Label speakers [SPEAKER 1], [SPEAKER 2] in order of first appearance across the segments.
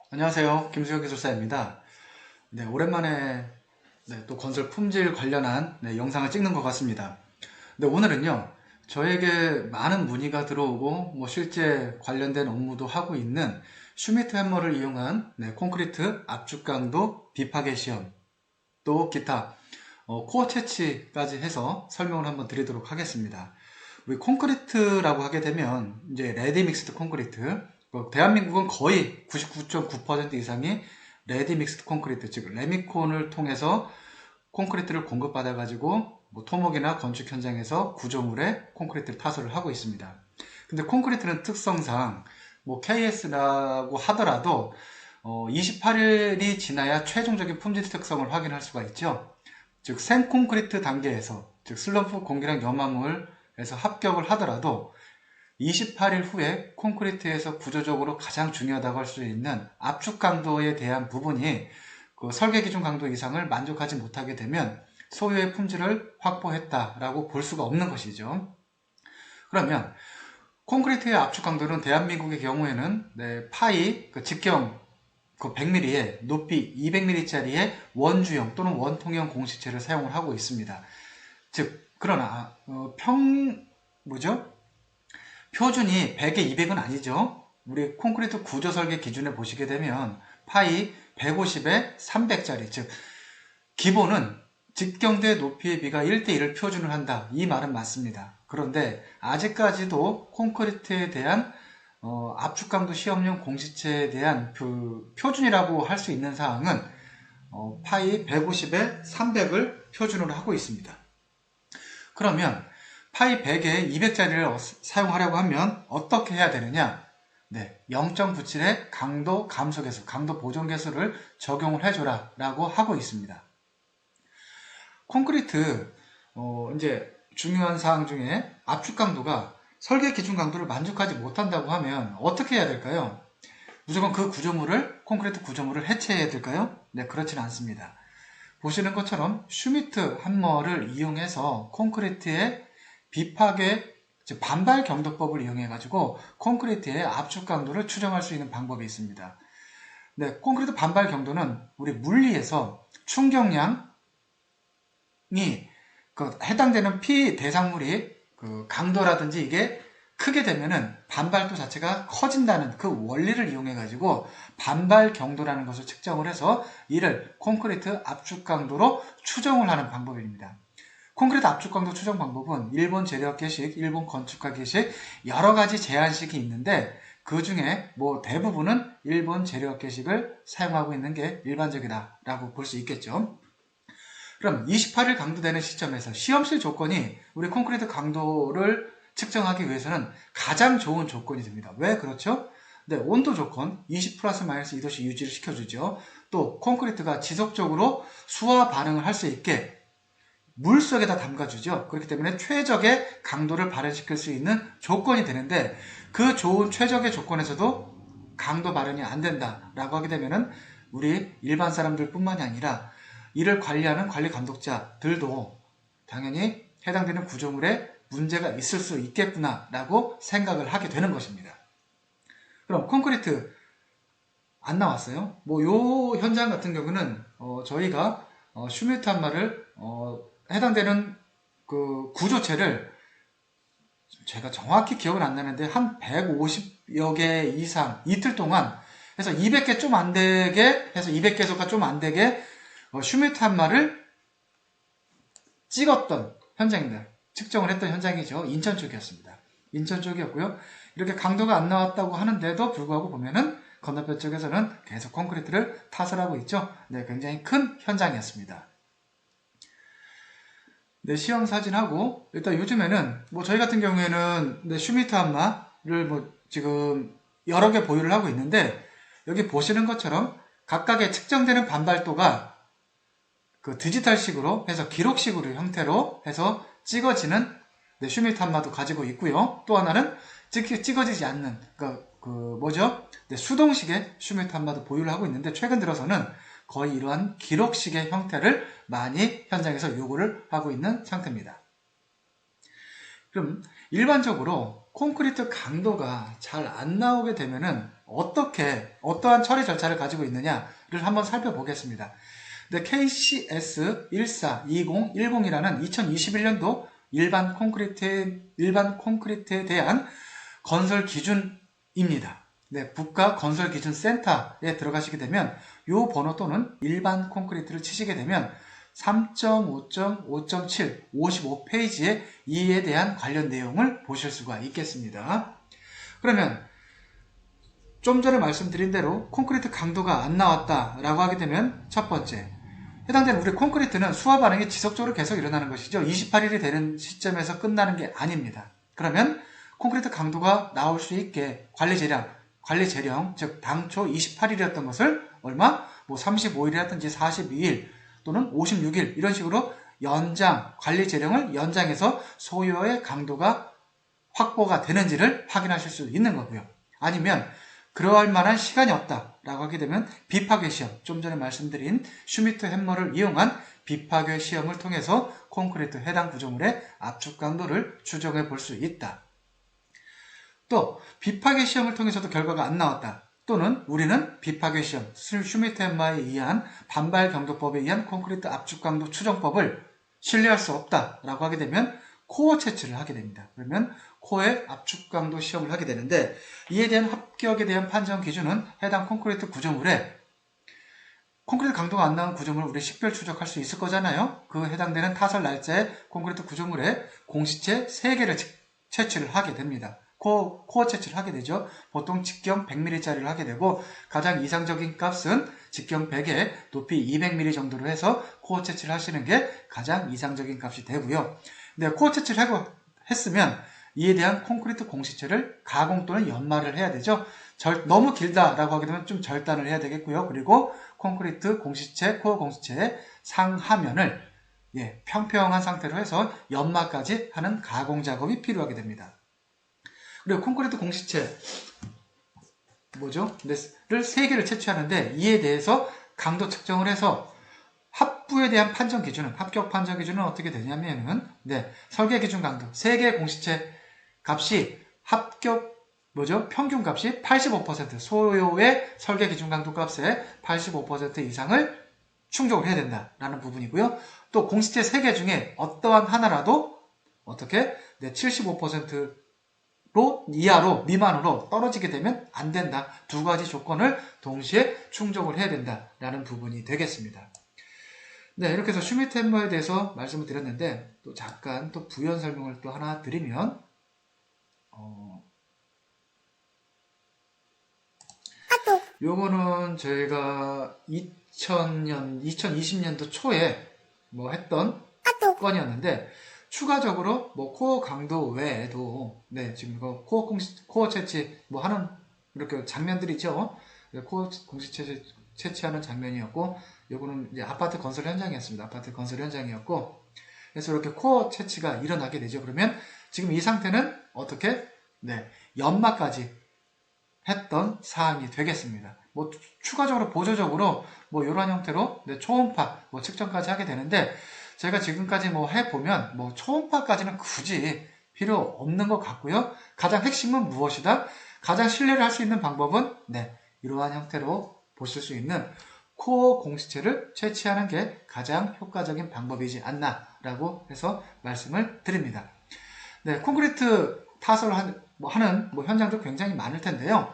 [SPEAKER 1] 안녕하세요. 김수혁 기술사입니다. 네, 오랜만에 또 건설 품질 관련한 영상을 찍는 것 같습니다. 오늘은요, 저에게 많은 문의가 들어오고 실제 관련된 업무도 하고 있는 슈미트 해머를 이용한 콘크리트 압축 강도 비파괴 시험, 또 기타 코어 채취까지 해서 설명을 한번 드리도록 하겠습니다. 우리 콘크리트라고 하게 되면 이제 레디 믹스드 콘크리트, 대한민국은 거의 99.9% 이상이 레디 믹스드 콘크리트, 즉 레미콘을 통해서 콘크리트를 공급받아 가지고 토목이나 건축 현장에서 구조물에 콘크리트를 타설을 하고 있습니다. 근데 콘크리트는 특성상 KS라고 하더라도 28일이 지나야 최종적인 품질 특성을 확인할 수가 있죠. 즉 생콘크리트 단계에서, 즉 슬럼프 공기랑 염화물에서 합격을 하더라도 28일 후에 콘크리트에서 구조적으로 가장 중요하다고 할 수 있는 압축 강도에 대한 부분이 그 설계 기준 강도 이상을 만족하지 못하게 되면 소유의 품질을 확보했다라고 볼 수가 없는 것이죠. 그러면 콘크리트의 압축 강도는 대한민국의 경우에는 파이 직경 100mm에 높이 200mm짜리의 원주형 또는 원통형 공시체를 사용을 하고 있습니다. 즉 그러나 표준이 100에 200은 아니죠. 우리 콘크리트 구조 설계 기준에 보시게 되면 파이 150에 300짜리, 즉 기본은 직경대 높이의 비가 1대1을 표준을 한다. 이 말은 맞습니다. 그런데 아직까지도 콘크리트에 대한 압축강도 시험용 공시체에 대한 그 표준이라고 할 수 있는 사항은 파이 150에 300을 표준으로 하고 있습니다. 그러면 파이 100에 200짜리를 사용하려고 하면 어떻게 해야 되느냐? 0.97의 강도 감소계수, 강도 보존계수를 적용을 해줘라 라고 하고 있습니다. 콘크리트 이제 중요한 사항 중에 압축 강도가 설계 기준 강도를 만족하지 못한다고 하면 어떻게 해야 될까요? 무조건 그 구조물을, 콘크리트 구조물을 해체해야 될까요? 네, 그렇지는 않습니다. 보시는 것처럼 슈미트 함머를 이용해서 콘크리트의 비파괴, 즉 반발 경도법을 이용해 가지고 콘크리트의 압축 강도를 추정할 수 있는 방법이 있습니다. 콘크리트 반발 경도는 우리 물리에서 충격량이 해당되는 피 대상물이 강도라든지 이게 크게 되면은 반발도 자체가 커진다는 그 원리를 이용해 가지고 반발 경도라는 것을 측정을 해서 이를 콘크리트 압축 강도로 추정을 하는 방법입니다. 콘크리트 압축 강도 추정 방법은 일본 재료학계식, 일본 건축학계식 여러 가지 제한식이 있는데 그 중에 대부분은 일본 재료학계식을 사용하고 있는 게 일반적이다라고 볼 수 있겠죠. 그럼 28일 강도되는 시점에서 시험실 조건이 우리 콘크리트 강도를 측정하기 위해서는 가장 좋은 조건이 됩니다. 왜 그렇죠? 온도 조건 20 플러스 마이너스 2도씨 유지를 시켜주죠. 또 콘크리트가 지속적으로 수화 반응을 할 수 있게 물속에다 담가주죠. 그렇기 때문에 최적의 강도를 발현시킬 수 있는 조건이 되는데 그 좋은 최적의 조건에서도 강도 발현이 안 된다라고 하게 되면은 우리 일반 사람들 뿐만이 아니라 이를 관리하는 관리 감독자들도 당연히 해당되는 구조물에 문제가 있을 수 있겠구나라고 생각을 하게 되는 것입니다. 그럼 콘크리트 안 나왔어요? 요 현장 같은 경우는 저희가 슈미트 한마를 해당되는 그 구조체를 제가 정확히 기억은 안 나는데 한 150여 개 이상 이틀 동안 해서 200개 좀 안 되게 해서 200개소가 좀 안 되게 슈미트 한마를 찍었던 현장입니다. 측정을 했던 현장이죠. 인천 쪽이었습니다. 인천 쪽이었고요. 이렇게 강도가 안 나왔다고 하는데도 불구하고 보면은 건너편 쪽에서는 계속 콘크리트를 타설하고 있죠. 굉장히 큰 현장이었습니다. 시험 사진하고 일단 요즘에는 저희 같은 경우에는 슈미트 한마를 지금 여러 개 보유를 하고 있는데 여기 보시는 것처럼 각각의 측정되는 반발도가 그 디지털식으로 해서 기록식으로 형태로 해서 찍어지는 슈미트 한마도 가지고 있고요. 또 하나는 찍어지지 않는 수동식의 슈미트 한마도 보유를 하고 있는데 최근 들어서는 거의 이러한 기록식의 형태를 많이 현장에서 요구를 하고 있는 상태입니다. 그럼 일반적으로 콘크리트 강도가 잘 안 나오게 되면은 어떠한 처리 절차를 가지고 있느냐를 한번 살펴보겠습니다. 근데 KCS 142010이라는 2021년도 일반 콘크리트에 대한 건설 기준입니다. 네, 국가건설기준센터에 들어가시게 되면 이 번호 또는 일반 콘크리트를 치시게 되면 3.5.5.7 55페이지에 이에 대한 관련 내용을 보실 수가 있겠습니다. 그러면 좀 전에 말씀드린 대로 콘크리트 강도가 안 나왔다라고 하게 되면 첫 번째, 해당되는 우리 콘크리트는 수화 반응이 지속적으로 계속 일어나는 것이죠. 28일이 되는 시점에서 끝나는 게 아닙니다. 그러면 콘크리트 강도가 나올 수 있게 관리 재령, 즉 당초 28일이었던 것을 얼마? 뭐 35일이라든지 42일 또는 56일 이런 식으로 관리 재령을 연장해서 소요의 강도가 확보가 되는지를 확인하실 수 있는 거고요. 아니면 그러할 만한 시간이 없다라고 하게 되면 비파괴 시험, 좀 전에 말씀드린 슈미트 햄머를 이용한 비파괴 시험을 통해서 콘크리트 해당 구조물의 압축 강도를 추정해 볼 수 있다. 또 비파괴 시험을 통해서도 결과가 안 나왔다. 또는 우리는 비파괴 시험, 슈미트 햄머에 의한 반발 경도법에 의한 콘크리트 압축 강도 추정법을 신뢰할 수 없다라고 하게 되면 코어 채취를 하게 됩니다. 그러면 코어의 압축 강도 시험을 하게 되는데 이에 대한 합격에 대한 판정 기준은 해당 콘크리트 구조물에 콘크리트 강도가 안 나온 구조물을 우리 식별 추적할 수 있을 거잖아요. 그 해당되는 타설 날짜에 콘크리트 구조물에 공시체 3개를 채취를 하게 됩니다. 코어 채취를 하게 되죠. 보통 직경 100mm짜리를 하게 되고 가장 이상적인 값은 직경 100에 높이 200mm 정도로 해서 코어 채취를 하시는 게 가장 이상적인 값이 되고요. 네, 코어 채취를 했으면 이에 대한 콘크리트 공시체를 가공 또는 연마를 해야 되죠. 너무 길다라고 하게 되면 좀 절단을 해야 되겠고요. 그리고 콘크리트 공시체, 코어 공시체의 상하면을 평평한 상태로 해서 연마까지 하는 가공 작업이 필요하게 됩니다. 그리고 콘크리트 공시체 를 3개를 채취하는데 이에 대해서 강도 측정을 해서 합부에 대한 판정 기준은, 합격 판정 기준은 어떻게 되냐면은, 설계 기준 강도, 3개의 공시체 값이 평균 값이 85%, 소요의 설계 기준 강도 값의 85% 이상을 충족을 해야 된다라는 부분이고요. 또 공시체 3개 중에 어떠한 하나라도 75%로 이하로 미만으로 떨어지게 되면 안 된다. 2가지 조건을 동시에 충족을 해야 된다라는 부분이 되겠습니다. 네, 이렇게 해서 슈미트 햄머에 대해서 말씀을 드렸는데 또 잠깐 또 부연 설명을 또 하나 드리면 요거는 저희가 2020년도 초에 했던 건이었는데 추가적으로 코어 강도 외에도 지금 코어 채취 하는 이렇게 장면들이죠. 코어 공시 채취하는 장면이었고 요거는 이제 아파트 건설 현장이었습니다. 아파트 건설 현장이었고 그래서 이렇게 코어 채취가 일어나게 되죠. 그러면 지금 이 상태는 어떻게 연마까지 했던 사항이 되겠습니다. 추가적으로 보조적으로 이런 형태로 초음파 측정까지 하게 되는데 제가 지금까지 해보면 초음파까지는 굳이 필요 없는 것 같고요. 가장 핵심은 무엇이다? 가장 신뢰를 할 수 있는 방법은 이러한 형태로 보실 수 있는 코어 공시체를 채취하는 게 가장 효과적인 방법이지 않나라고 해서 말씀을 드립니다. 콘크리트 타설을 하는 현장도 굉장히 많을 텐데요.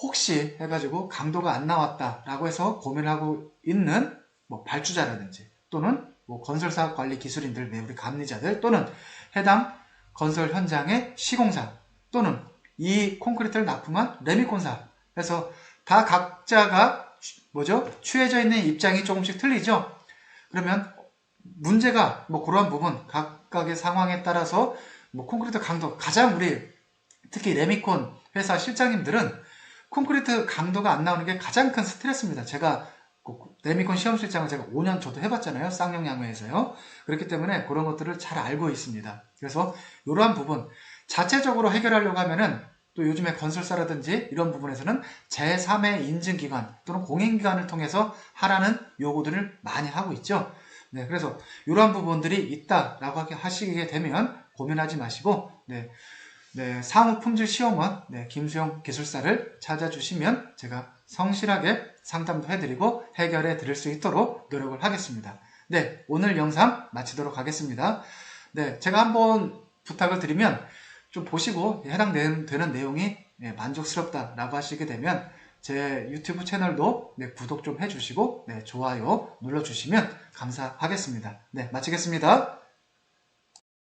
[SPEAKER 1] 혹시 해가지고 강도가 안 나왔다라고 해서 고민하고 있는 발주자라든지 또는 건설사업 관리 기술인들, 우리 감리자들 또는 해당 건설 현장의 시공사 또는 이 콘크리트를 납품한 레미콘사 해서 다 각자가 취해져 있는 입장이 조금씩 틀리죠. 그러면 문제가 그러한 부분 각각의 상황에 따라서 콘크리트 강도 가장 특히 레미콘 회사 실장님들은 콘크리트 강도가 안 나오는 게 가장 큰 스트레스입니다. 제가 레미콘 시험 실장을 제가 5년 저도 해봤잖아요. 쌍용양회에서요. 그렇기 때문에 그런 것들을 잘 알고 있습니다. 그래서 이러한 부분 자체적으로 해결하려고 하면은 또 요즘에 건설사라든지 이런 부분에서는 제3의 인증기관 또는 공인기관을 통해서 하라는 요구들을 많이 하고 있죠. 그래서 이러한 부분들이 있다라고 하시게 되면 고민하지 마시고 네, 상호 품질 시험원 김수영 기술사를 찾아주시면 제가 성실하게 상담도 해드리고 해결해 드릴 수 있도록 노력을 하겠습니다. 네, 오늘 영상 마치도록 하겠습니다. 네, 제가 한번 부탁을 드리면 좀 보시고 해당되는 내용이 만족스럽다라고 하시게 되면 제 유튜브 채널도 구독 좀 해주시고 좋아요 눌러주시면 감사하겠습니다. 네, 마치겠습니다.